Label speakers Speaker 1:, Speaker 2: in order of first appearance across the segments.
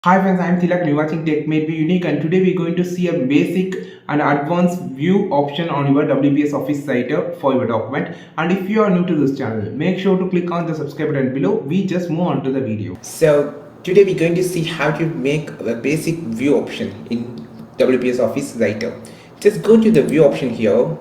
Speaker 1: Hi friends, I am Tilak. You're watching Tech Made Be Unique, and today we're going to see a basic and advanced view option on your WPS Office site for your document. And if you are new to this channel, make sure to click on the subscribe button below. We just move on to the video. So today we're going to see how to make a basic view option in WPS Office Writer. Just go to the view option here.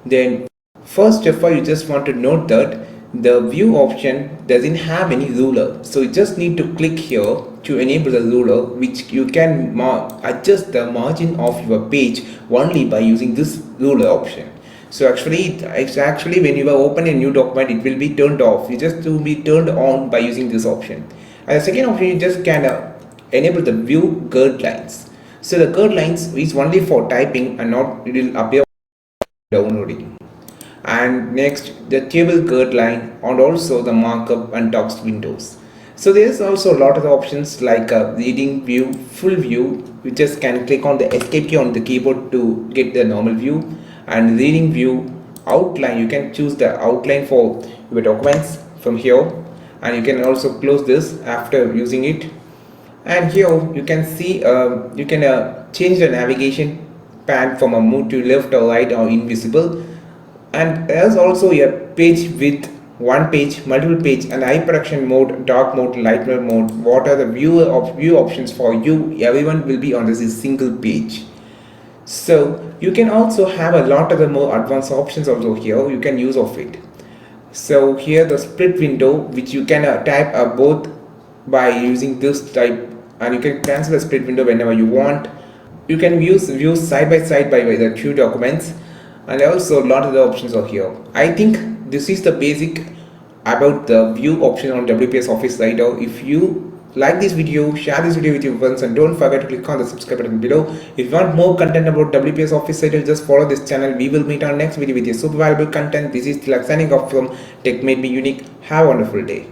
Speaker 1: Then first of all, you just want to note that the view option doesn't have any ruler, so you just need to click here to enable the ruler, which you can adjust the margin of your page only by using this ruler option. So actually when you open a new document, it will be turned off. You just to be turned on by using this option. And the second option, you just can enable the view guidelines. So the guidelines is only for typing and not it will appear downloading. And next, the table guideline and also the markup and text windows. So there is also a lot of options like reading view, full view. You just can click on the escape key on the keyboard to get the normal view, and reading view, outline. You can choose the outline for your documents from here, and you can also close this after using it. And here you can see you can change the navigation pan from a move to left or right or invisible. And there's also a page with one page, multiple page, and high production mode, dark mode, light mode. What are the view options for you? Everyone will be on this single page. So you can also have a lot of the more advanced options also here. You can use of it. So here the split window, which you can type both by using this type, and you can cancel the split window whenever you want. You can use views side by side by the two documents, and also a lot of the options are here. I think this is the basic about the view option on WPS Office Writer. If you like this video, share this video with your friends, and don't forget to click on the subscribe button below. If you want more content about WPS Office Writer, just follow this channel. We will meet on next video with your super valuable content. This is Tilak signing off from Tech Made Me Unique. Have a wonderful day.